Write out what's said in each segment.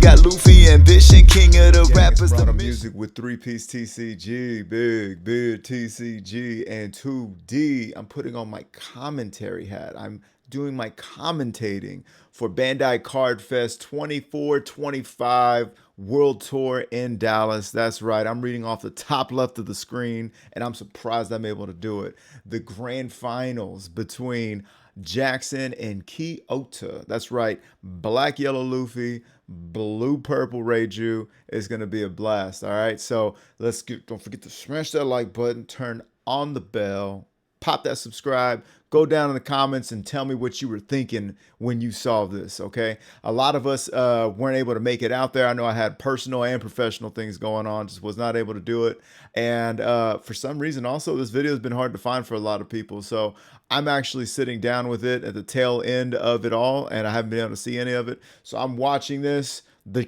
got Luffy ambition, king of the rappers. The music with 3-piece TCG, big TCG, and 2D. I'm putting on my commentary hat. I'm doing my commentating for Bandai Card Fest 24-25 World Tour in Dallas. That's right. I'm reading off the top left of the screen, and I'm surprised I'm able to do it. The grand finals between Jackson and Kyoto. That's right. Black, yellow Luffy, blue, purple Reiju is going to be a blast. All right. So don't forget to smash that like button, turn on the bell, pop that subscribe, go down in the comments and tell me what you were thinking when you saw this. Okay. A lot of us weren't able to make it out there. I know I had personal and professional things going on, just was not able to do it. And for some reason, also, this video has been hard to find for a lot of people. So I'm actually sitting down with it at the tail end of it all, and I haven't been able to see any of it. So I'm watching this the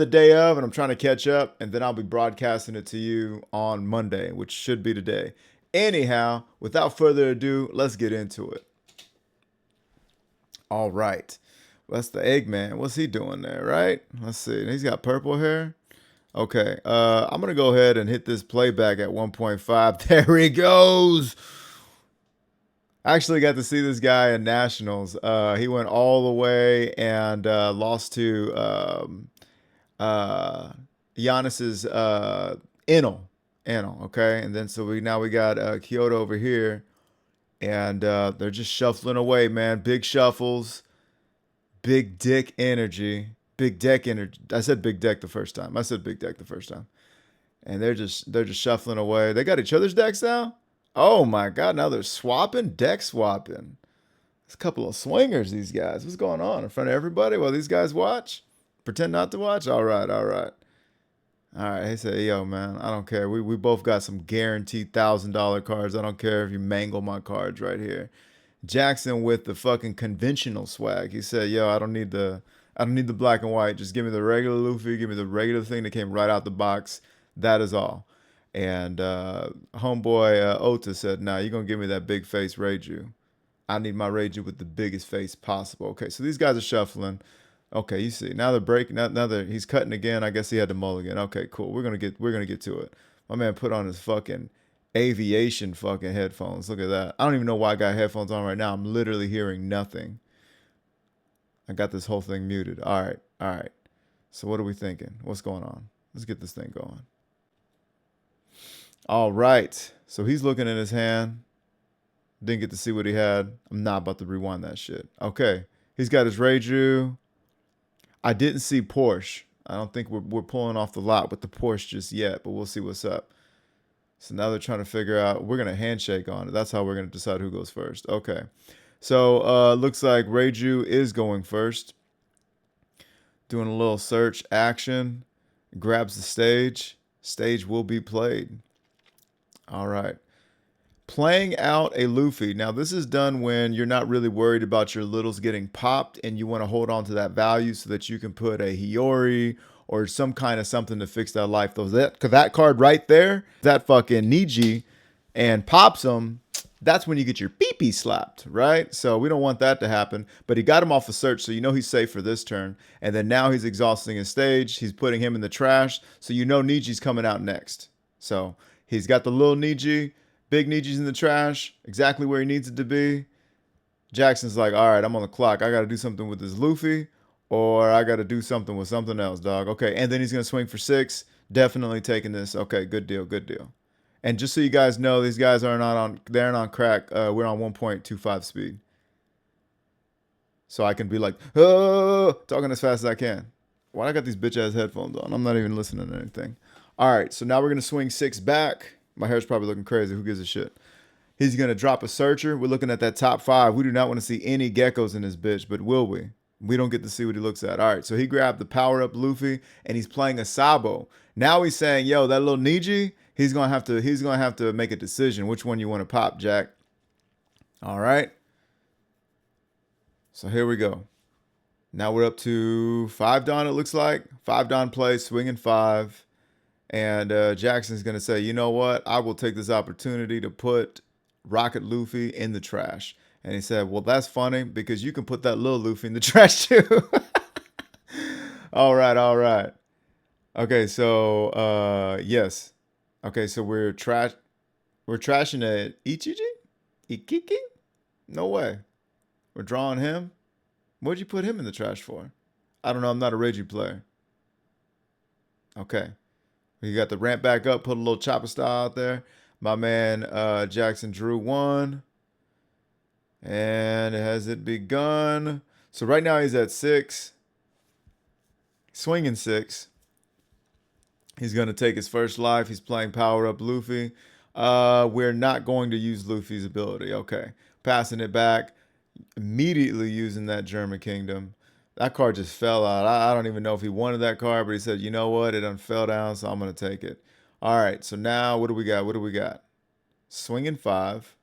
day of, and I'm trying to catch up, and then I'll be broadcasting it to you on Monday, which should be today. Anyhow, without further ado, let's get into it. All right. That's the Eggman. What's he doing there, right? Let's see. He's got purple hair. Okay. I'm going to go ahead and hit this playback at 1.5. There he goes. I actually got to see this guy in Nationals. He went all the way and lost to Giannis's Enel. Okay, and then so we got Kyoto over here, and they're just shuffling away, man. Big shuffles, big dick energy, big deck energy. I said big deck the first time. And they're just shuffling away. They got each other's decks now. Oh my God! Now they're deck swapping. It's a couple of swingers, these guys. What's going on in front of everybody while these guys watch? Pretend not to watch. All right. He said, yo, man, I don't care. We both got some guaranteed $1,000 cards. I don't care if you mangle my cards right here. Jackson with the fucking conventional swag. He said, yo, I don't need the black and white. Just give me the regular Luffy. Give me the regular thing that came right out the box. That is all. And homeboy Ota said, nah, you're going to give me that big face Reiju. I need my Reiju with the biggest face possible. Okay, so these guys are shuffling. Okay, you see. Now they're breaking. Now he's cutting again. I guess he had to mulligan. Okay, cool. We're gonna get to it. My man put on his fucking aviation fucking headphones. Look at that. I don't even know why I got headphones on right now. I'm literally hearing nothing. I got this whole thing muted. All right. So what are we thinking? What's going on? Let's get this thing going. All right. So he's looking in his hand. Didn't get to see what he had. I'm not about to rewind that shit. Okay. He's got his Reiju. I didn't see Porsche. I don't think we're pulling off the lot with the Porsche just yet, but we'll see what's up. So now they're trying to figure out, we're going to handshake on it. That's how we're going to decide who goes first. Okay. So looks like Reiju is going first. Doing a little search action. Grabs the stage. Stage will be played. All right. Playing out a Luffy. Now, this is done when you're not really worried about your littles getting popped and you want to hold on to that value so that you can put a Hiyori or some kind of something to fix that life. Because that card right there, that fucking Niji, and pops them, that's when you get your pee-pee slapped, right? So we don't want that to happen. But he got him off a search, so you know he's safe for this turn. And then now he's exhausting his stage. He's putting him in the trash, so you know Niji's coming out next. So he's got the little Niji. Big Niji's in the trash, exactly where he needs it to be. Jackson's like, all right, I'm on the clock. I got to do something with this Luffy, or I got to do something with something else, dog. Okay, and then he's going to swing for 6. Definitely taking this. Okay, good deal. And just so you guys know, these guys they're not on crack. We're on 1.25 speed. So I can be like, oh, talking as fast as I can. Why I got these bitch-ass headphones on? I'm not even listening to anything. All right, so now we're going to swing 6 back. My hair's probably looking crazy. Who gives a shit? He's going to drop a searcher. We're looking at that top 5. We do not want to see any geckos in this bitch, but will we? We don't get to see what he looks at. All right, so he grabbed the power-up Luffy, and he's playing a Sabo. Now he's saying, yo, that little Niji, he's going to have to make a decision. Which one you want to pop, Jack? All right. So here we go. Now we're up to 5 Don, it looks like. 5 Don play, swinging 5. And Jackson's going to say, you know what? I will take this opportunity to put Rocket Luffy in the trash. And he said, well, that's funny because you can put that little Luffy in the trash too. All right, all right. Okay, so yes. Okay, so we're trashing at Ichiji? Ikiki? No way. We're drawing him. What'd you put him in the trash for? I don't know, I'm not a Reiji player. Okay. You got the ramp back up, put a little chopper style out there. My man Jackson drew one. And has it begun? So right now he's at 6. Swinging 6. He's going to take his first life. He's playing Power Up Luffy. We're not going to use Luffy's ability. Okay. Passing it back. Immediately using that German Kingdom. That card just fell out. I don't even know if he wanted that card, but he said, you know what? It done fell down, so I'm going to take it. All right. So now what do we got? What do we got? Swinging 5.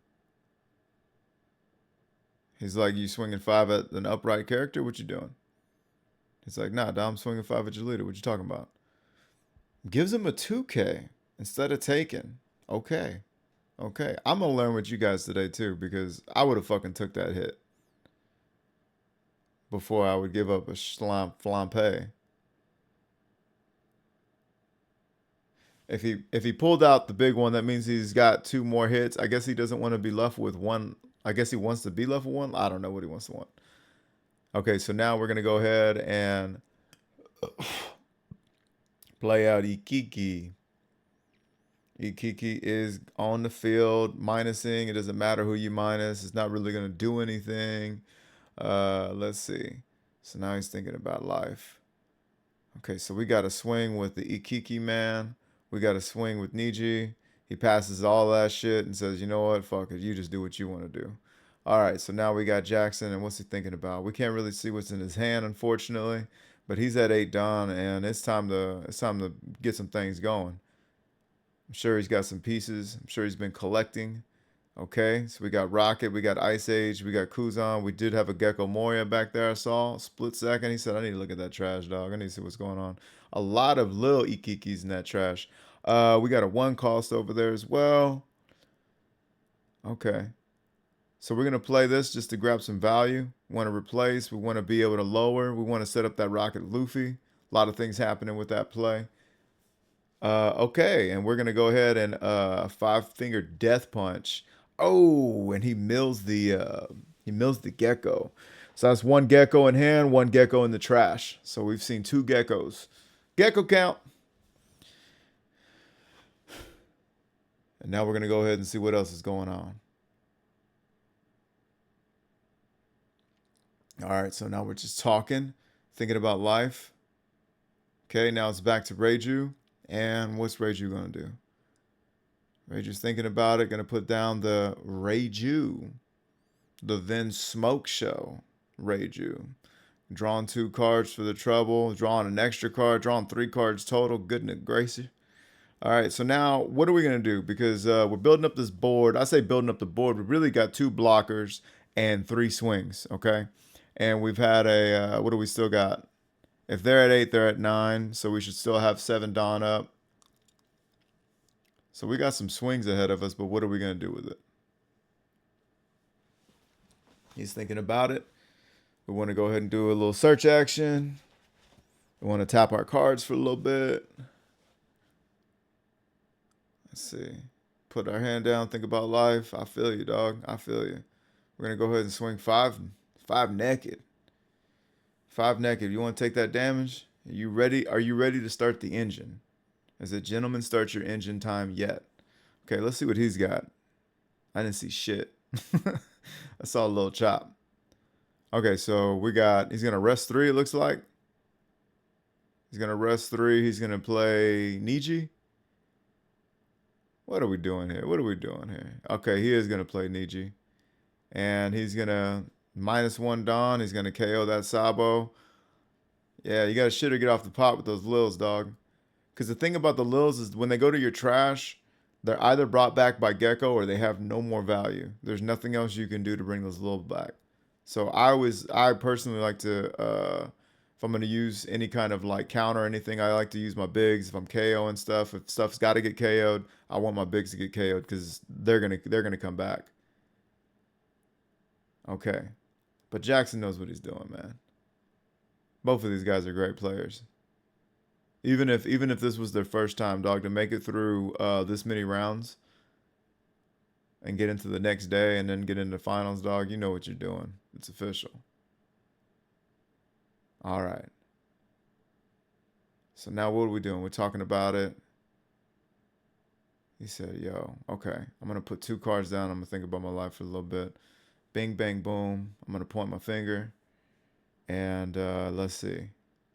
He's like, you swinging 5 at an upright character? What you doing? He's like, nah, Dom, I'm swinging 5 at your leader. What you talking about? Gives him a 2K instead of taking. Okay. Okay. I'm going to learn with you guys today, too, because I would have fucking took that hit before I would give up a flampe. If he pulled out the big one, that means he's got 2 more hits. I guess he doesn't want to be left with one. I guess he wants to be left with one. I don't know what he wants to want. Okay, so now we're going to go ahead and play out Ikiki. Ikiki is on the field, minusing. It doesn't matter who you minus. It's not really going to do anything. Let's see. So now he's thinking about life. Okay, so we got a swing with the Ikiki man. We got a swing with Niji. He passes all that shit and says, you know what? Fuck it. You just do what you want to do. All right, so now we got Jackson, and what's he thinking about? We can't really see what's in his hand, unfortunately, but he's at 8 Don, and it's time to get some things going. I'm sure he's got some pieces. I'm sure he's been collecting. Okay, so we got Rocket, we got Ice Age, we got Kuzan. We did have a Gecko Moria back there, I saw. Split second. He said, I need to look at that trash, dog. I need to see what's going on. A lot of little Ikikis in that trash. We got a 1 cost over there as well. Okay. So we're going to play this just to grab some value. We want to replace. We want to be able to lower. We want to set up that Rocket Luffy. A lot of things happening with that play. Okay, and we're going to go ahead and 5-finger death punch. Oh, and he mills the gecko. So that's 1 gecko in hand, 1 gecko in the trash. So we've seen 2 geckos. Gecko count. And now we're going to go ahead and see what else is going on. All right, so now we're just talking, thinking about life. Okay, now it's back to Reiju. And what's Reiju going to do? Reiju's thinking about it, going to put down the Reiju. The then Smoke Show Reiju. Drawing 2 cards for the trouble. Drawing an extra card. Drawing 3 cards total. Goodness gracious. All right, so now what are we going to do? Because we're building up this board. I say building up the board. We really got 2 blockers and 3 swings, okay? And we've had a, what do we still got? If they're at 8, they're at 9. So we should still have 7 Dawn up. So we got some swings ahead of us, but what are we going to do with it? He's thinking about it. We want to go ahead and do a little search action. We want to tap our cards for a little bit. Let's see. Put our hand down, think about life. I feel you, dog. I feel you. We're going to go ahead and swing 5 naked. 5 naked. You want to take that damage? Are you ready? Are you ready to start the engine? Is it gentlemen, start your engine time yet? Okay, let's see what he's got. I didn't see shit. I saw a little chop. Okay, so we got, he's going to rest 3, it looks like. He's going to rest 3. He's going to play Niji. What are we doing here? What are we doing here? Okay, he is going to play Niji. And he's going to -1 Dawn. He's going to KO that Sabo. Yeah, you got to shit or get off the pot with those Lils, dog. Because the thing about the Lils is when they go to your trash, they're either brought back by Gecko or they have no more value. There's nothing else you can do to bring those Lils back. So I personally like to, if I'm going to use any kind of like counter or anything, I like to use my bigs. If I'm KO and stuff, if stuff's got to get KO'd, I want my bigs to get KO'd because they're gonna come back. Okay, but Jackson knows what he's doing, man. Both of these guys are great players. Even if this was their first time, dog, to make it through this many rounds and get into the next day and then get into finals, dog, you know what you're doing. It's official. All right. So now what are we doing? We're talking about it. He said, yo, okay, I'm going to put 2 cards down. I'm going to think about my life for a little bit. Bing, bang, boom. I'm going to point my finger. And let's see.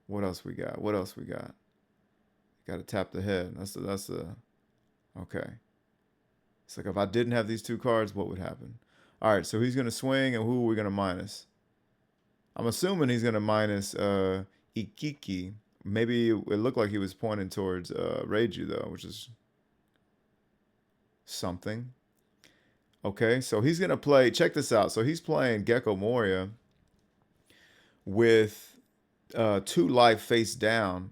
What else we got? What else we got? Got to tap the head. That's the, okay. It's like if I didn't have these 2 cards, what would happen? All right, so he's going to swing, and who are we going to minus? I'm assuming he's going to minus Ikiki. Maybe it looked like he was pointing towards Reiju, though, which is something. Okay, so he's going to play, check this out. So he's playing Gecko Moria with 2 life face down,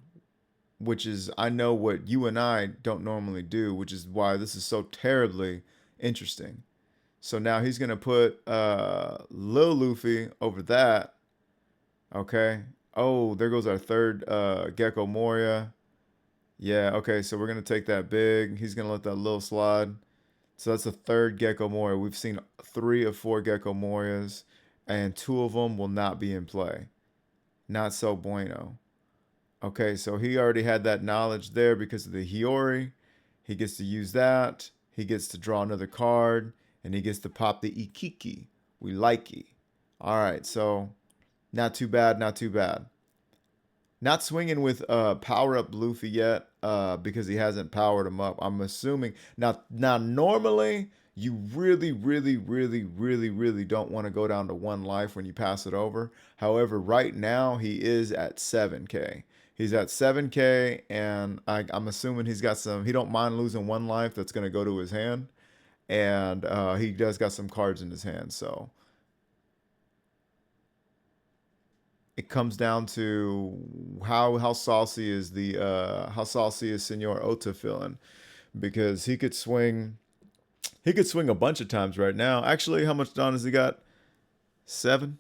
which is, I know what you and I don't normally do, which is why this is so terribly interesting. So now he's going to put Lil Luffy over that. Okay. Oh, there goes our third Gecko Moria. Yeah, okay, so we're going to take that big. He's going to let that little slide. So that's the third Gecko Moria. We've seen 3 of 4 Gecko Morias, and 2 of them will not be in play. Not so bueno. Okay, so he already had that knowledge there because of the Hiyori. He gets to use that. He gets to draw another card, and he gets to pop the Ikiki. We like it. All right, so not too bad, not too bad. Not swinging with power up Luffy yet because he hasn't powered him up. I'm assuming now normally you really don't want to go down to 1 life when you pass it over. However, right now he is at 7k. He's at 7k, and I'm assuming he's got some. He don't mind losing 1 life that's going to go to his hand, and he does got some cards in his hand. So it comes down to how saucy is Senor Ota feeling, because he could swing a bunch of times right now. Actually, how much Don has he got? 7?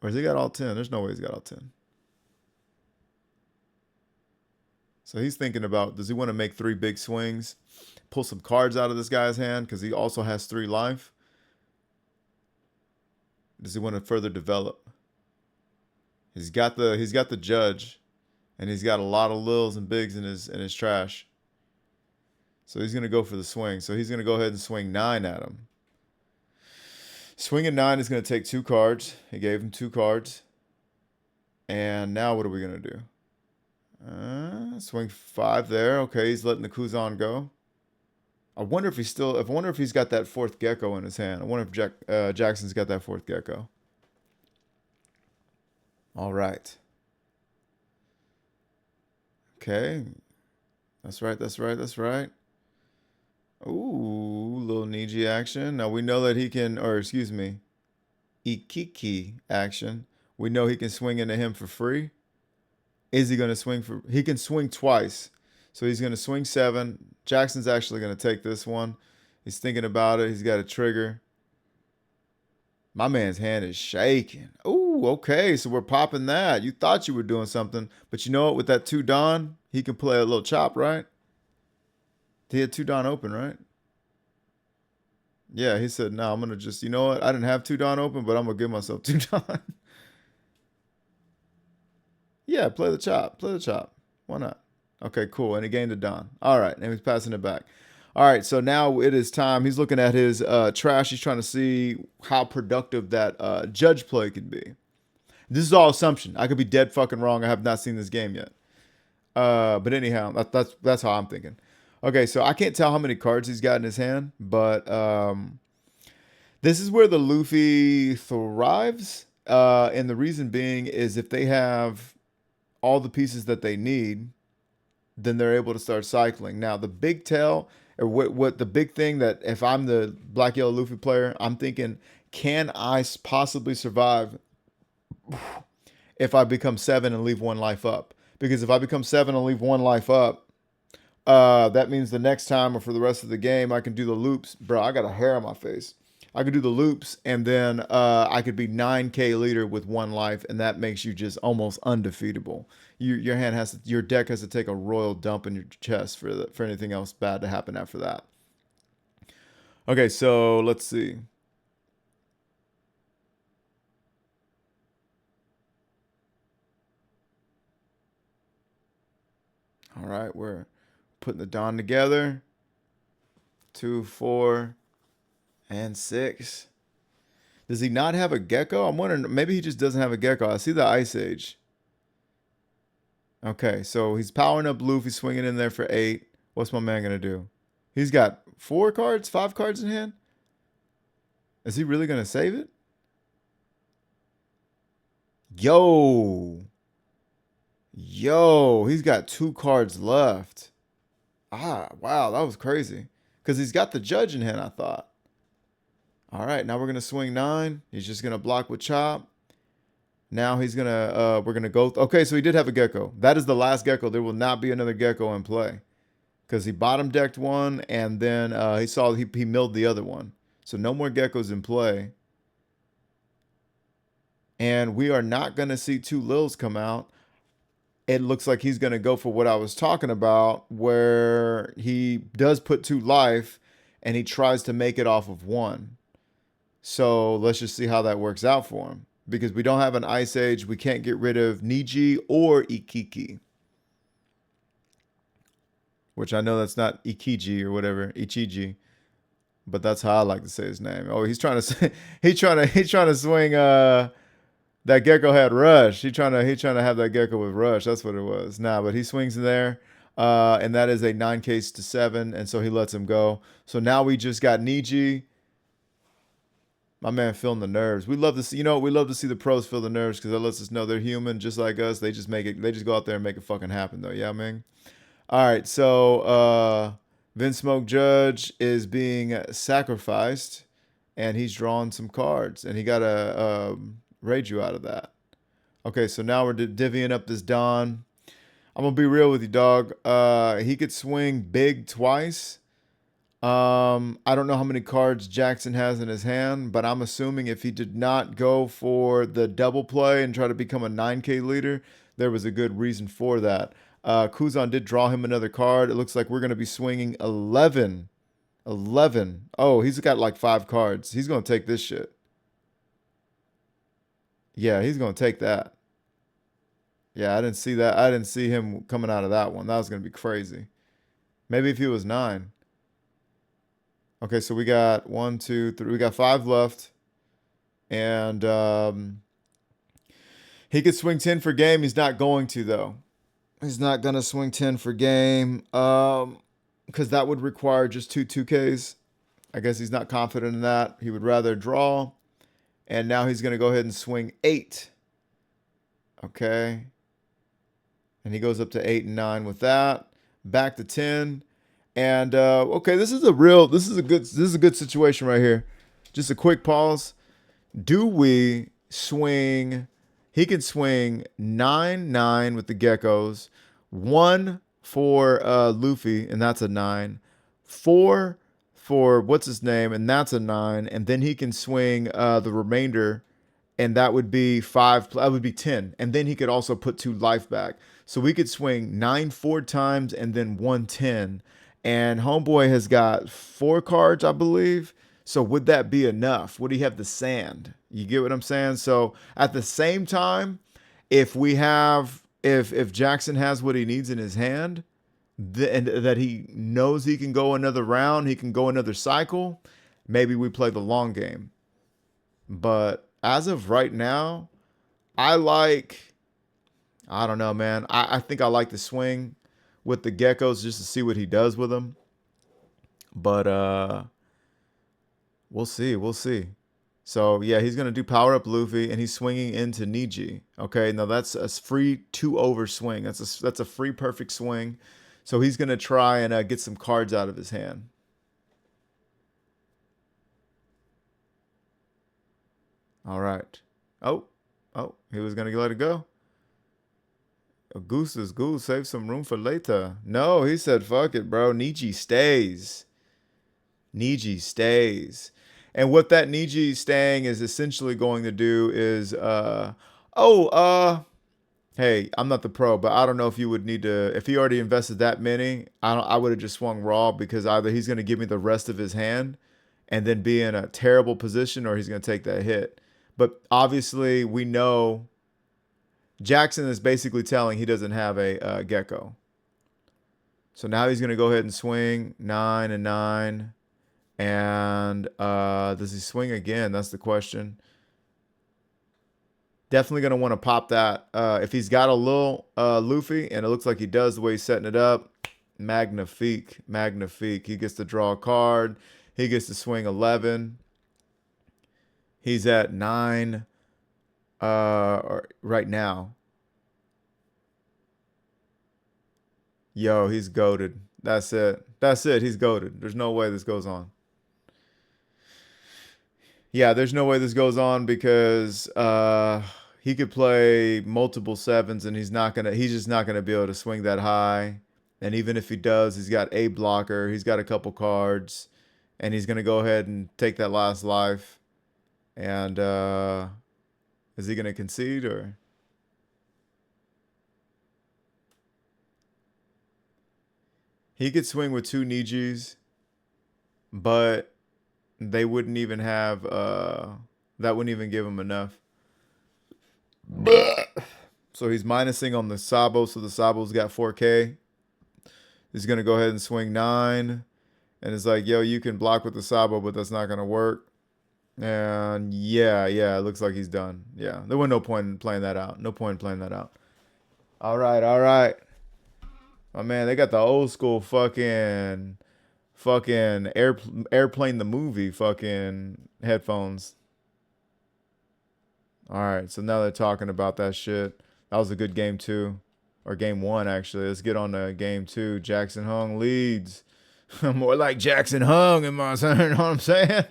Or has he got all 10? There's no way he's got all 10. So he's thinking about, does he want to make 3 big swings, pull some cards out of this guy's hand because he also has 3 life? Does he want to further develop? He's got the judge, and he's got a lot of lils and bigs in his trash. So he's gonna go for the swing. So he's gonna go ahead and swing 9 at him. Swinging 9 is gonna take 2 cards. He gave him 2 cards. And now what are we gonna do? Swing 5 there. Okay, he's letting the Kuzan go. I wonder if he's got that 4th Gecko in his hand. I wonder if Jackson's got that 4th Gecko. All right. Okay. That's right. Ooh, little Niji action. Now we know that he can, or excuse me, Ikiki action. We know he can swing into him for free. Is he going to swing for, he can swing twice. So he's going to swing 7. Jackson's actually going to take this one. He's thinking about it. He's got a trigger. My man's hand is shaking. Ooh, okay, so we're popping that. You thought you were doing something, but you know what? With that 2 Don, he can play a little chop, right? He had 2 Don open, right? Yeah, he said, no, I'm going to just, you know what? I didn't have 2 Don open, but I'm going to give myself 2 Don. Yeah, play the chop. Why not? Okay, cool. And he gained a Don. All right, and he's passing it back. All right, so now it is time. He's looking at his trash. He's trying to see how productive that judge play could be. This is all assumption. I could be dead fucking wrong. I have not seen this game yet. But anyhow, that's how I'm thinking. Okay, so I can't tell how many cards he's got in his hand, but this is where the Luffy thrives. And the reason being is if they have all the pieces that they need, then they're able to start cycling. Now, the big tell, or what the big thing that if I'm the Black Yellow Luffy player, I'm thinking, can I possibly survive if I become 7 and leave 1 life up? Because if I become 7 and leave 1 life up, that means the next time or for the rest of the game, I can do the loops. Bro, I got a hair on my face. I could do the loops, and then I could be 9K leader with 1 life, and that makes you just almost undefeatable. Your hand has to, your deck has to take a royal dump in your chest for anything else bad to happen after that. Okay, so let's see. All right, we're putting the Dawn together. 2, 4, and 6. Does he not have a gecko? I'm wondering, maybe he just doesn't have a gecko. I see the Ice Age. Okay, so he's powering up Luffy, swinging in there for 8. What's my man going to do? He's got 4 cards, 5 cards in hand. Is he really going to save it? Yo, he's got 2 cards left. Ah, wow, that was crazy. Because he's got the Judge in hand, I thought. All right, now we're going to swing 9. He's just going to block with Chop. Now he's going to, we're going to go. Okay, so he did have a gecko. That is the last gecko. There will not be another gecko in play. Because he bottom decked one, and then he milled the other one. So no more geckos in play. And we are not going to see 2 Lils come out. It looks like he's going to go for what I was talking about, where he does put 2 life, and he tries to make it off of 1. So let's just see how that works out for him. Because we don't have an Ice Age, we can't get rid of Niji or Ikiki. Which I know that's not Ikiji or whatever, Ichiji. But that's how I like to say his name. Oh, he's trying to say, he's trying to swing that gecko had rush. He's trying to have that gecko with rush. That's what it was. Nah, but he swings in there. And that is a 9 case to 7, and so he lets him go. So now we just got Niji. My man feeling the nerves. We love to see, we love to see the pros feel the nerves because that lets us know they're human just like us. They just go out there and make it fucking happen though. Yeah, man. All right, so Vince Smoke Judge is being sacrificed, and he's drawn some cards, and he got a Reiju out of that. Okay, so now we're divvying up this Dawn. I'm gonna be real with you, dog. He could swing big twice. I don't know how many cards Jackson has in his hand, but I'm assuming if he did not go for the double play and try to become a 9K leader, there was a good reason for that. Kuzan did draw him another card. It looks like we're going to be swinging 11. 11. Oh, he's got like 5 cards. He's going to take this shit. Yeah, he's going to take that. Yeah, I didn't see that. I didn't see him coming out of that one. That was going to be crazy. Maybe if he was 9. Okay, so we got 1, 2, 3. We got 5 left. And he could swing 10 for game. He's not going to, though. He's not going to swing 10 for game because that would require just 2 2Ks. I guess he's not confident in that. He would rather draw. And now he's going to go ahead and swing 8. Okay. And he goes up to 8 and 9 with that. Back to 10. And okay, this is a good situation right here. Just a quick pause. Do we swing? He can swing 9 9 with the geckos, 1 for Luffy, and that's a 9. 4 for what's his name, and that's a 9. And then he can swing the remainder, and that would be 5. That would be 10. And then he could also put 2 life back. So we could swing 9 4 times and then 1 10. And Homeboy has got 4 cards, I believe. So would that be enough? Would he have the sand? You get what I'm saying? So at the same time, if Jackson has what he needs in his hand, and that he knows he can go another round, he can go another cycle, maybe we play the long game. But as of right now, I don't know, man. I think I like the swing with the geckos just to see what he does with them. But we'll see. So yeah, he's gonna do power up Luffy, and he's swinging into Niji. Okay, now that's a free 2 over swing. That's a free perfect swing. So he's gonna try and get some cards out of his hand. All right. Oh, he was gonna let it go. A goose is goose. Save some room for later. No, he said, fuck it, bro. Niji stays. And what that Niji staying is essentially going to do is, hey, I'm not the pro, but I don't know if you would need to, if he already invested that many, I would have just swung raw, because either he's going to give me the rest of his hand and then be in a terrible position, or he's going to take that hit. But obviously, we know Jackson is basically telling he doesn't have a gecko. So now he's going to go ahead and swing 9 and 9. And does he swing again? That's the question. Definitely going to want to pop that. If he's got a little Luffy, and it looks like he does the way he's setting it up, magnifique, magnifique. He gets to draw a card. He gets to swing 11. He's at 9 right now. Yo, he's goated. That's it. That's it. He's goated. There's no way this goes on. Yeah, there's no way this goes on, because he could play multiple 7s, and he's just not gonna be able to swing that high. And even if he does, he's got a blocker, he's got a couple cards, and he's gonna go ahead and take that last life. And is he gonna concede, or? He could swing with 2 Nijis, but they wouldn't even have that wouldn't even give him enough. So he's minusing on the Sabo, so the Sabo's got 4K. He's gonna go ahead and swing 9, and it's like, yo, you can block with the Sabo, but that's not gonna work. And yeah, it looks like he's done. Yeah, there was no point in playing that out. No point in playing that out. All right. My man, they got the old school fucking airplane the movie fucking headphones. All right, so now they're talking about that shit. That was a good game 2, or game 1 actually. Let's get on to game 2. Jackson Hoang leads. More like Jackson Hoang in my son. You know what I'm saying?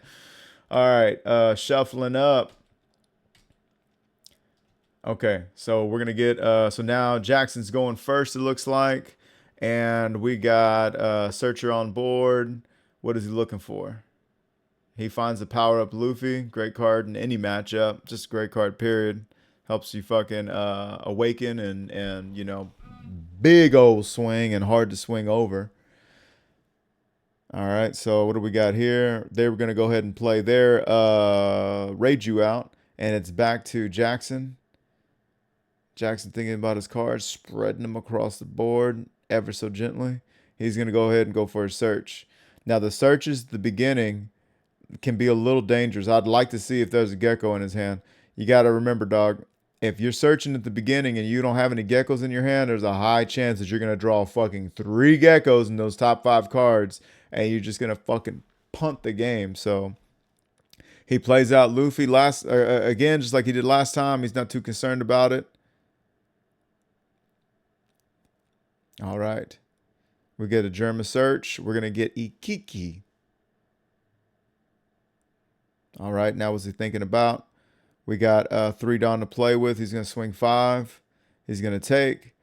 All right, shuffling up. Okay, so we're gonna get so now Jackson's going first, it looks like. And we got Searcher on board. What is he looking for? He finds the power up Luffy. Great card in any matchup. Just a great card, period. Helps you fucking awaken and you know, big old swing and hard to swing over. All right, so what do we got here? They were going to go ahead and play their Reiju out. And it's back to Jackson. Jackson thinking about his cards, spreading them across the board ever so gently. He's going to go ahead and go for a search. Now, the searches at the beginning can be a little dangerous. I'd like to see if there's a gecko in his hand. You got to remember, dog, if you're searching at the beginning and you don't have any geckos in your hand, there's a high chance that you're going to draw fucking 3 geckos in those top 5 cards, and you're just going to fucking punt the game. So he plays out Luffy again, just like he did last time. He's not too concerned about it. All right. We get a German search. We're going to get Ikiki. All right. Now, what's he thinking about? We got 3 Dawn to play with. He's going to swing 5. He's going to take.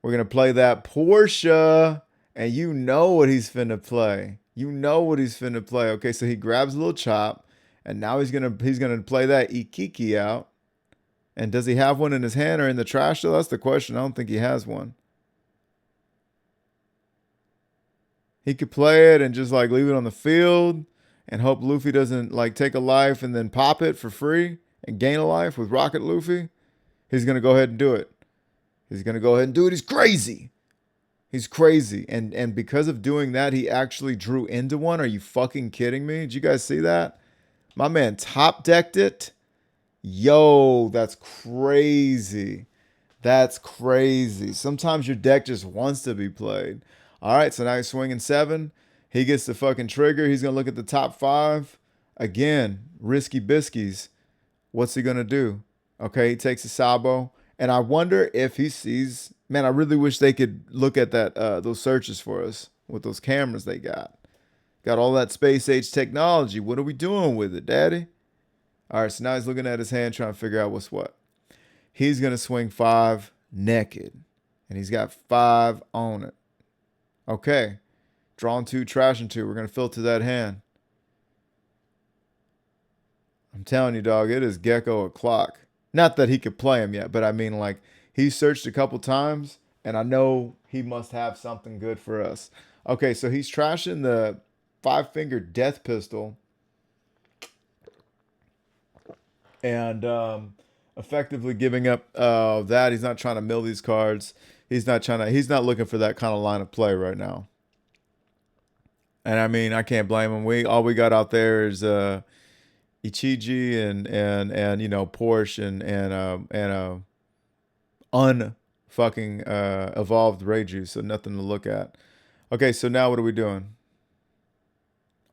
We're going to play that Porsche. And you know what he's finna play. You know what he's finna play. Okay, so he grabs a little chop. And now he's gonna play that Ikiki out. And does he have one in his hand or in the trash though? That's the question. I don't think he has one. He could play it and just like leave it on the field and hope Luffy doesn't like take a life and then pop it for free and gain a life with Rocket Luffy. He's gonna go ahead and do it. He's gonna go ahead and do it. He's crazy. He's crazy. And because of doing that, he actually drew into one. Are you fucking kidding me? Did you guys see that? My man top decked it. Yo, that's crazy. That's crazy. Sometimes your deck just wants to be played. All right, so now he's swinging 7. He gets the fucking trigger. He's going to look at the top 5. Again, risky biskies. What's he going to do? Okay, he takes a Sabo. And I wonder if he sees... Man, I really wish they could look at that those searches for us with those cameras they got. Got all that space age technology. What are we doing with it, daddy? All right, so now he's looking at his hand trying to figure out what's what. He's going to swing 5 naked. And he's got 5 on it. Okay. Drawing 2, trashing 2. We're going to filter that hand. I'm telling you, dog, it is Gecko o'clock. Not that he could play him yet, but I mean, like, he searched a couple times, and I know he must have something good for us. Okay, so he's trashing the five-finger death pistol and effectively giving up that. He's not trying to mill these cards. He's not looking for that kind of line of play right now. And I mean, I can't blame him. All we got out there is Ichiji and you know, Porsche and unfucking evolved Reiju, so nothing to look at. Okay, so now what are we doing?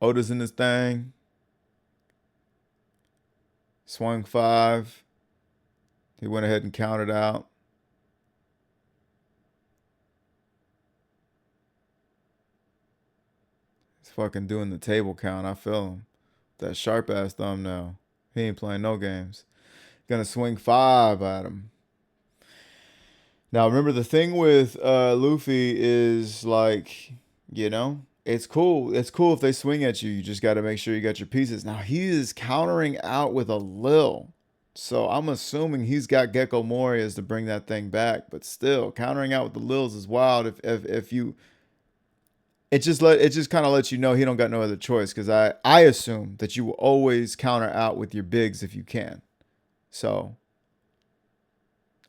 Oda's in this thing. Swung 5. He went ahead and counted out. He's fucking doing the table count. I feel him. That sharp ass thumbnail. He ain't playing no games. Gonna swing 5 at him. Now remember, the thing with Luffy is, like, you know, it's cool. It's cool if they swing at you. You just got to make sure you got your pieces. Now he is countering out with a Lil. So I'm assuming he's got Gecko Morias to bring that thing back. But still, countering out with the Lils is wild. If you, it just kind of lets you know he don't got no other choice. Because I assume that you will always counter out with your bigs if you can. So,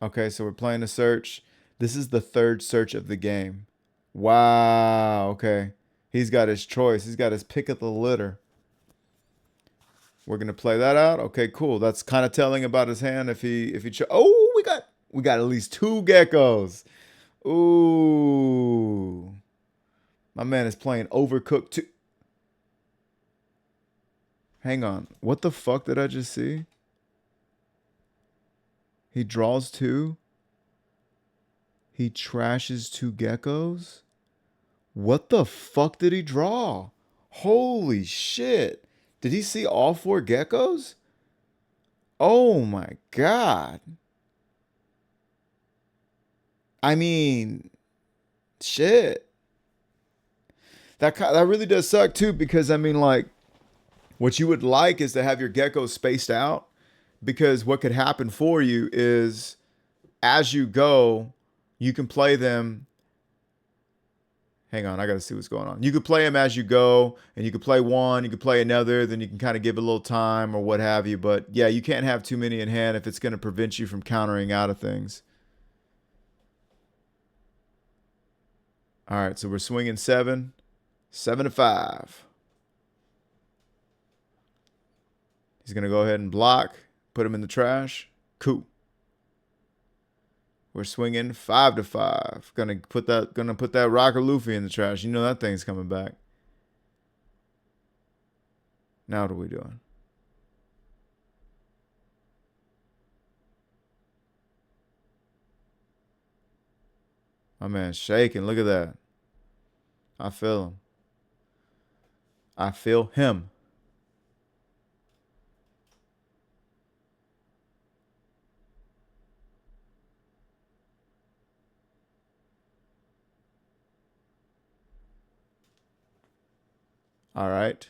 okay, so we're playing a search. This is the third search of the game. Wow. Okay. He's got his choice. He's got his pick of the litter. We're gonna play that out. Okay, cool. That's kind of telling about his hand. Oh, we got at least 2 geckos. Ooh, my man is playing Overcooked 2. Hang on. What the fuck did I just see? He draws 2. He trashes 2 geckos. What the fuck did he draw? Holy shit. Did he see all 4 geckos? Oh my god. I mean, shit. That really does suck too, because I mean, like, what you would like is to have your geckos spaced out, because what could happen for you is, as you go, you can play them. Hang on, I got to see what's going on. You could play them as you go, and you could play one, you could play another, then you can kind of give it a little time or what have you. But yeah, you can't have too many in hand if it's going to prevent you from countering out of things. All right, so we're swinging 7. 7 to 5. He's going to go ahead and block, put him in the trash. Cool. We're swinging 5 to 5. Gonna put that Rocker Luffy in the trash. You know that thing's coming back. Now what are we doing? My man's shaking. Look at that. I feel him. I feel him. All right.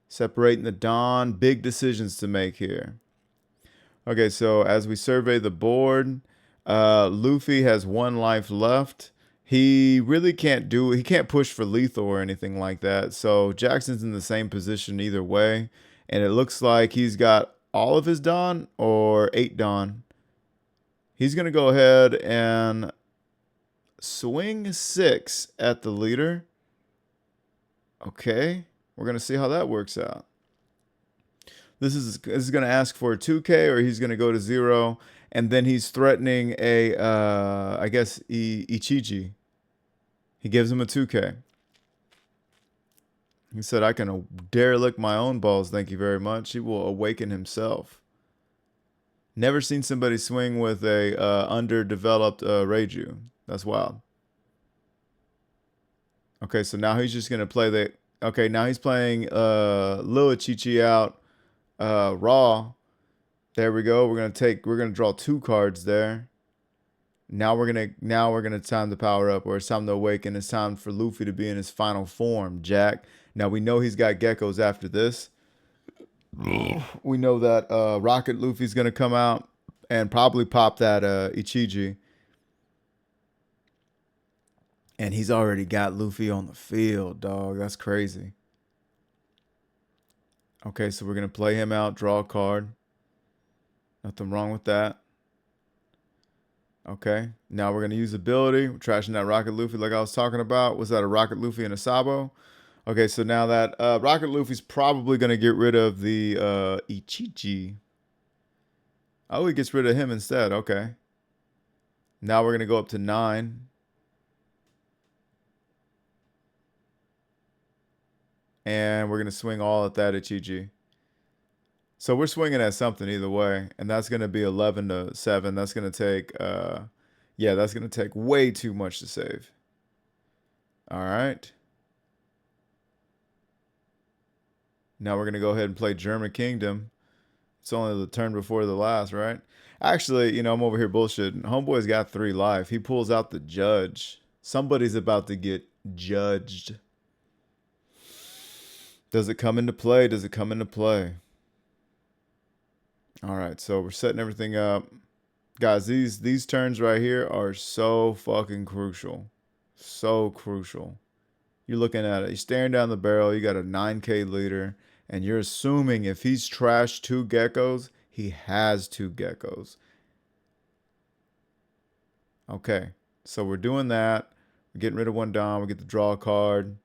Separating the dawn. Big decisions to make here. Okay, so as we survey the board, Luffy has 1 life left. He really can't he can't push for lethal or anything like that. So Jackson's in the same position either way. And it looks like he's got all of his dawn or 8 dawn. He's going to go ahead and swing 6 at the leader. Okay, we're going to see how that works out. This is going to ask for a 2K, or he's going to go to 0. And then he's threatening a, I guess, Ichiji. He gives him a 2K. He said, I can derelict my own balls, thank you very much. He will awaken himself. Never seen somebody swing with a underdeveloped Reiju. That's wild. Okay, so now he's just going to play the... Okay, now he's playing Lil Ichichi out raw. There we go. We're gonna draw 2 cards there. Now we're gonna time the power up, or it's time to awaken. It's time for Luffy to be in his final form, Jack. Now we know he's got geckos after this. We know that Rocket Luffy's gonna come out and probably pop that Ichiji. And he's already got Luffy on the field, dog. That's crazy. Okay, so we're gonna play him out, draw a card. Nothing wrong with that. Okay, now we're gonna use ability. We're trashing that Rocket Luffy like I was talking about. Was that a Rocket Luffy and a Sabo? Okay, so now that Rocket Luffy's probably gonna get rid of the Ichiji. Oh, he gets rid of him instead. Okay. Now we're gonna go up to 9. And we're gonna swing all at that Ichiji. So we're swinging at something either way, and that's gonna be 11 to 7. That's gonna take, yeah, that's gonna take way too much to save. All right. Now we're gonna go ahead and play German Kingdom. It's only the turn before the last, right? Actually, you know, I'm over here bullshitting. Homeboy's got 3 life. He pulls out the judge. Somebody's about to get judged. Does it come into play? Does it come into play? All right, so we're setting everything up. Guys, these turns right here are so fucking crucial. So crucial. You're looking at it. You're staring down the barrel. You got a 9K leader. And you're assuming if he's trashed 2 geckos, he has 2 geckos. Okay, so we're doing that. We're getting rid of 1 Dom. We get to draw a card.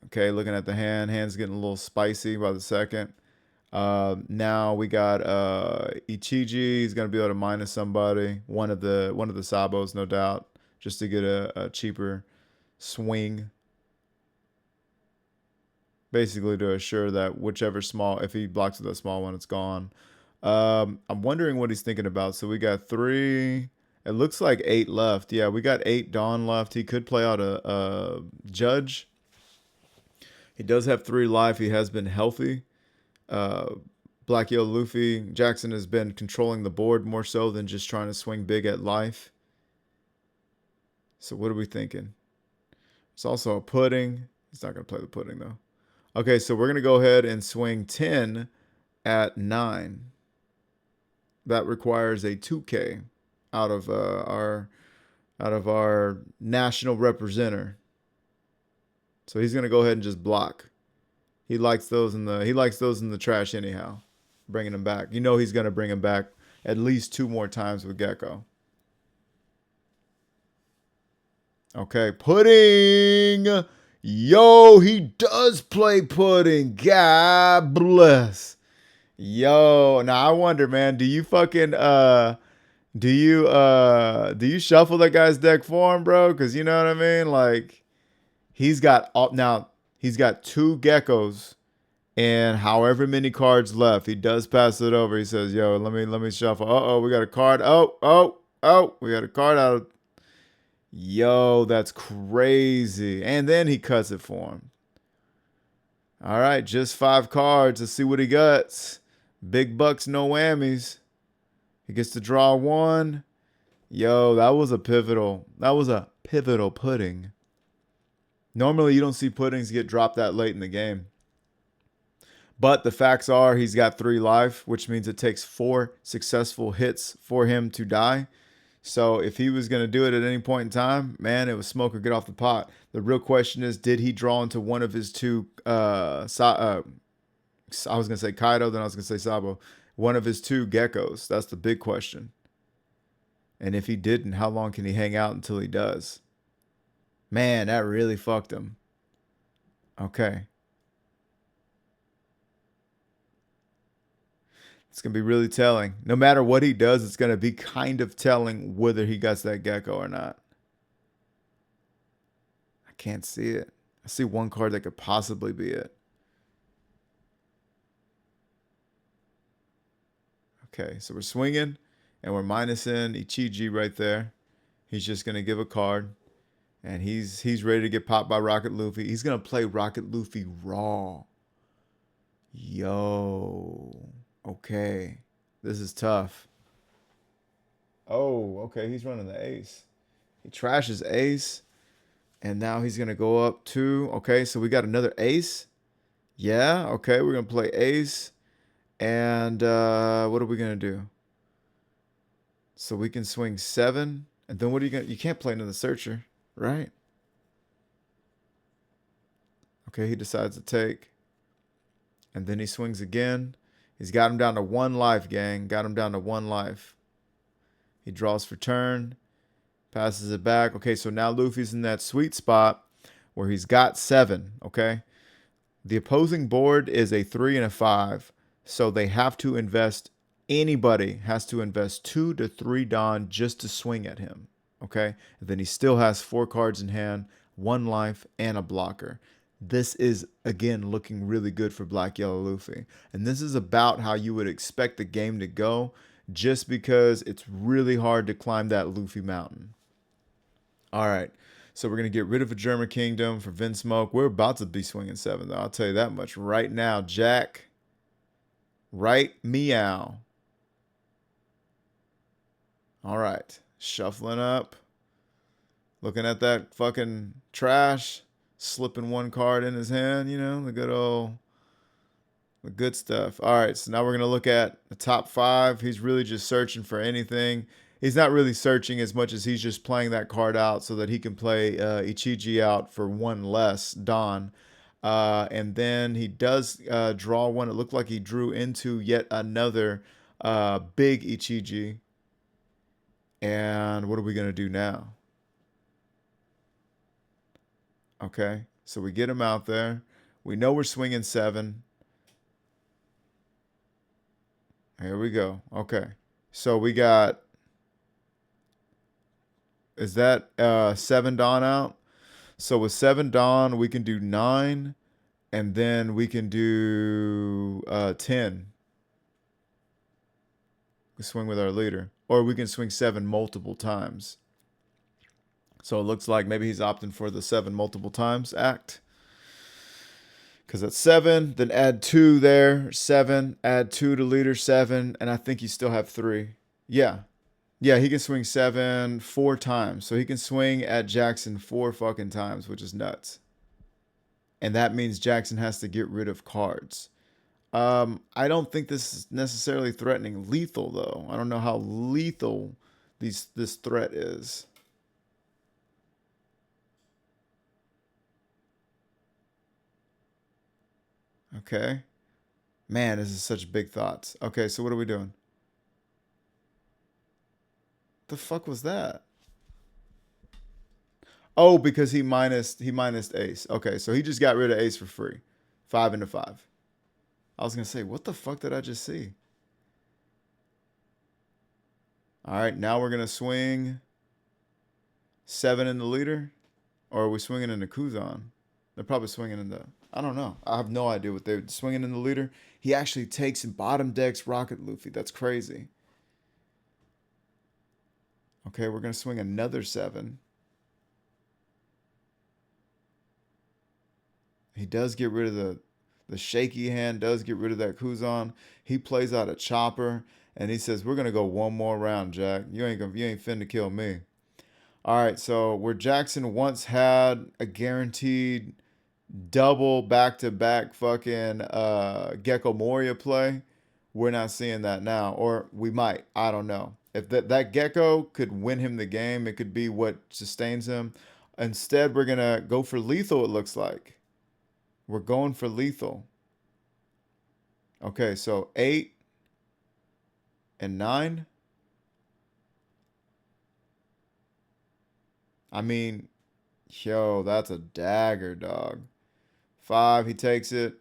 Okay, looking at the hand. Hand's getting a little spicy by the second. Now we got Ichiji. He's gonna be able to minus somebody. One of the Sabos, no doubt, just to get a cheaper swing. Basically to assure that whichever small, if he blocks with that small one, it's gone. I'm wondering what he's thinking about. So we got 3. It looks like 8 left. Yeah, we got 8 Dawn left. He could play out a Judge. He does have 3 life. He has been healthy. Black Yellow Luffy, Jackson has been controlling the board more so than just trying to swing big at life. So what are we thinking? It's also a pudding. He's not going to play the pudding though. Okay, so we're going to go ahead and swing 10 at 9. That requires a 2K out of our national representative. So he's going to go ahead and just block. He likes those in the trash anyhow. Bringing him back. You know he's going to bring him back at least 2 more times with Gecko. Okay, pudding. Yo, he does play pudding. God bless. Yo, now I wonder, man, do you fucking do you shuffle that guy's deck for him, bro? Cuz you know what I mean? Like he's got 2 geckos and however many cards left. He does pass it over. He says, "Yo, let me shuffle. Uh-oh, we got a card. Oh, we got a card out of." Yo, that's crazy. And then he cuts it for him. All right, just 5 cards. Let's see what he gets. Big bucks, no whammies. He gets to draw 1. Yo, that was a pivotal pudding. Normally, you don't see puddings get dropped that late in the game. But the facts are he's got 3 life, which means it takes 4 successful hits for him to die. So if he was going to do it at any point in time, man, it was smoke or get off the pot. The real question is, did he draw into one of his 2, I was going to say Kaido, then I was going to say Sabo, one of his 2 geckos? That's the big question. And if he didn't, how long can he hang out until he does? Man, that really fucked him. Okay. It's going to be really telling. No matter what he does, it's going to be kind of telling whether he gets that gecko or not. I can't see it. I see 1 card that could possibly be it. Okay, so we're swinging, and we're minusing Ichiji right there. He's just going to give a card, and he's ready to get popped by Rocket Luffy. He's going to play Rocket Luffy raw. Yo. Okay. This is tough. Oh, okay. He's running the ace. He trashes ace. And now he's going to go up 2. Okay, so we got another ace. Yeah, okay. We're going to play ace. And what are we going to do? So we can swing 7. And then what are you going to... You can't play another searcher, right? Okay, he decides to take. And then he swings again. He's got him down to 1 life, gang. Got him down to 1 life. He draws for turn. Passes it back. Okay, so now Luffy's in that sweet spot where he's got 7, okay? The opposing board is a 3 and a 5, so they have to invest, anybody has to invest 2 to 3 Dawn just to swing at him, okay? And then he still has 4 cards in hand, 1 life, and a blocker. This is, again, looking really good for Black Yellow Luffy. And this is about how you would expect the game to go, just because it's really hard to climb that Luffy mountain. All right, so we're going to get rid of a German Kingdom for Vinsmoke. We're about to be swinging 7, though. I'll tell you that much right now. Jack, right meow. All right, shuffling up. Looking at that fucking trash. Slipping 1 card in his hand, you know, the good stuff. All right, so now we're going to look at the top 5. He's really just searching for anything. He's not really searching as much as he's just playing that card out so that he can play Ichiji out for 1 less Dawn. And then he does draw 1. It looked like he drew into yet another big Ichiji. And what are we going to do now? Okay, so we get him out there. We know we're swinging 7. Here we go. Okay, so we got... Is that 7 Dawn out? So with 7 Dawn, we can do 9, and then we can do 10. We swing with our leader. Or we can swing 7 multiple times. So it looks like maybe he's opting for the 7 multiple times act. Because that's 7, then add 2 there, 7, add 2 to leader, 7, and I think you still have 3. Yeah. Yeah, he can swing 7 4 times. So he can swing at Jackson 4 fucking times, which is nuts. And that means Jackson has to get rid of cards. I don't think this is necessarily threatening lethal, though. I don't know how lethal this threat is. Okay. Man, this is such big thoughts. Okay, so what are we doing? The fuck was that? Oh, because he minus ace. Okay, so he just got rid of ace for free. 5 into 5. I was going to say, what the fuck did I just see? All right, now we're going to swing 7 in the leader. Or are we swinging in the Kuzan? They're probably swinging in the... I don't know. I have no idea what they're swinging in the leader. He actually takes and bottom decks Rocket Luffy. That's crazy. Okay, we're going to swing another 7. He does get rid of the shaky hand, does get rid of that Kuzan. He plays out a chopper, and he says, we're going to go 1 more round, Jack. You ain't finna kill me. All right, so where Jackson once had a guaranteed double back-to-back fucking Gecko Moria play, we're not seeing that now. Or we might. I don't know. If that Gecko could win him the game, it could be what sustains him. Instead, we're going to go for lethal, it looks like. We're going for lethal. Okay, so 8 and 9. I mean, yo, that's a dagger, dog. 5, he takes it.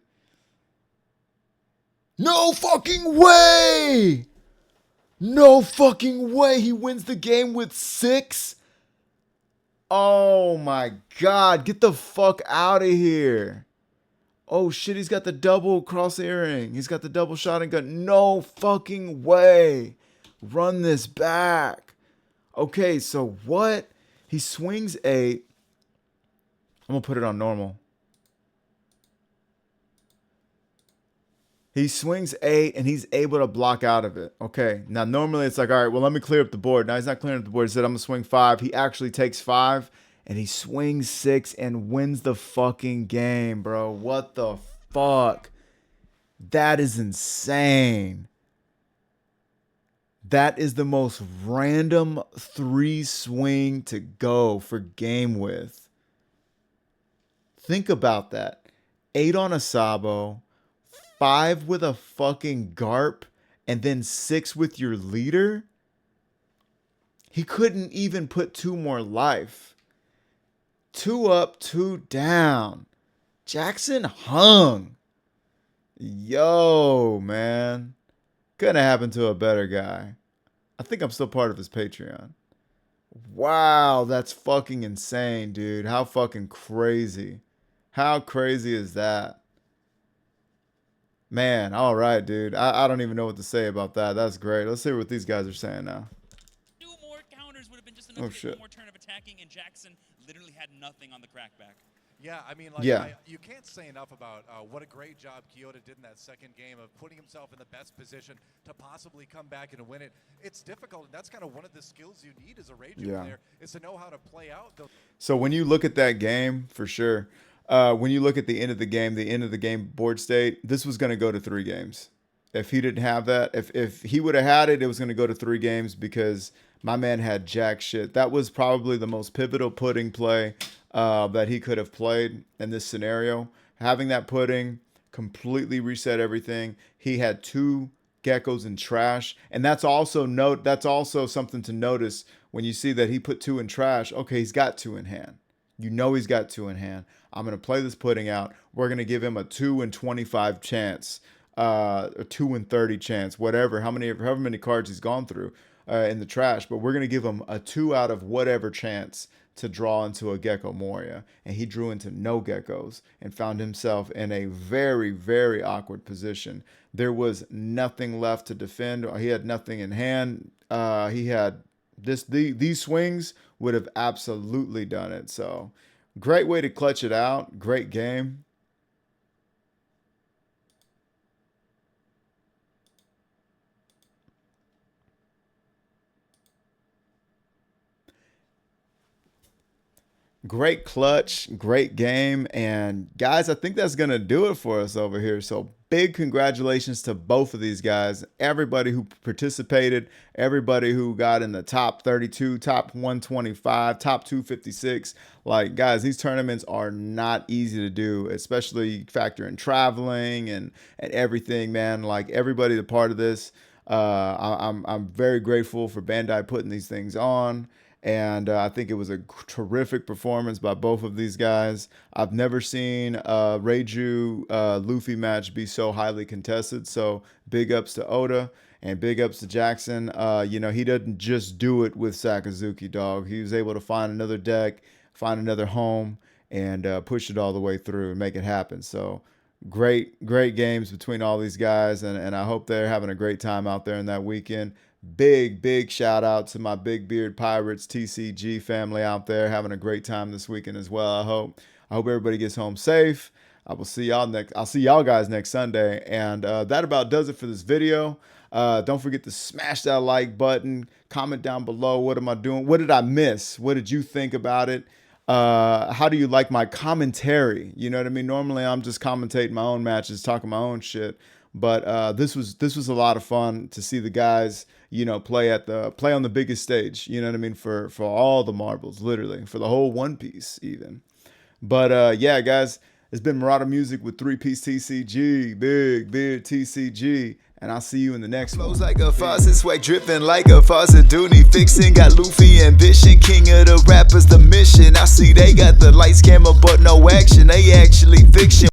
No fucking way! No fucking way he wins the game with 6? Oh my god, get the fuck out of here. Oh shit, he's got the double cross earring. He's got the double shot and gun. No fucking way. Run this back. Okay, so what? He swings 8. I'm going to put it on normal. He swings 8 and he's able to block out of it. Okay, now normally it's like, all right, well, let me clear up the board. Now he's not clearing up the board. He said, I'm going to swing 5. He actually takes 5 and he swings 6 and wins the fucking game, bro. What the fuck? That is insane. That is the most random 3 swing to go for game with. Think about that. 8 on a Sabo, 5 with a fucking Garp, and then 6 with your leader. He couldn't even put 2 more life. 2 up, 2 down. Jackson hung. Yo, man. Couldn't have happened to a better guy. I think I'm still part of his Patreon. Wow, that's fucking insane, dude. How fucking crazy. How crazy is that? Man, all right, dude. I don't even know what to say about that. That's great. Let's hear what these guys are saying now. 2 more counters would have been just enough to get 1 more turn of attacking, and Jackson literally had nothing on the crackback. Yeah, I mean, like, Yeah. you can't say enough about what a great job Kyoto did in that second game of putting himself in the best position to possibly come back and win it. It's difficult, and that's kind of one of the skills you need as a Rage player, is to know how to play out those. So when you look at that game, for sure, when you look at the end of the game board state, this was going to go to 3 games. If he didn't have that, if he would have had it, it was going to go to 3 games because my man had jack shit. That was probably the most pivotal pudding play that he could have played in this scenario. Having that pudding completely reset everything. He had 2 geckos in trash, and that's also something to notice when you see that he put 2 in trash. Okay, he's got 2 in hand. You know he's got 2 in hand. I'm gonna play this pudding out. We're gonna give him a 2 in 25 chance, a 2 in 30 chance, whatever. However many cards he's gone through in the trash, but we're gonna give him a 2 out of whatever chance to draw into a Gecko Moria, and he drew into no geckos and found himself in a very, very awkward position. There was nothing left to defend. He had nothing in hand. He had these swings would have absolutely done it. So great way to clutch it out. Great game. Great clutch, great game, and guys, I think that's going to do it for us over here. So big congratulations to both of these guys, everybody who participated, everybody who got in the top 32, top 125, top 256. Like, guys, these tournaments are not easy to do, especially factor in traveling and everything, man. Like, everybody a part of this. I'm very grateful for Bandai putting these things on. And I think it was a terrific performance by both of these guys. I've never seen a Reiju Luffy match be so highly contested. So big ups to Oda and big ups to Jackson. You know, he doesn't just do it with Sakazuki, dog. He was able to find another deck, find another home, and push it all the way through and make it happen. So great games between all these guys. And I hope they're having a great time out there in that weekend. Big shout out to my Big Beard Pirates TCG family out there having a great time this weekend as well. I hope everybody gets home safe. I'll see y'all guys next Sunday. And that about does it for this video. Don't forget to smash that like button. Comment down below. What am I doing? What did I miss? What did you think about it? How do you like my commentary? You know what I mean? Normally I'm just commentating my own matches, talking my own shit. But this was a lot of fun to see the guys, you know, play on the biggest stage. You know what I mean? For all the marbles, literally, for the whole One Piece even. But yeah, guys, it's been Marauder Music with 3-Piece TCG, Big Beard TCG, and I'll see you in the next one. Flows like a faucet, swag dripping like a faucet. Dooney fixing, got Luffy ambition, king of the rappers, the mission. I see they got the lights, camera, but no action. They actually fiction.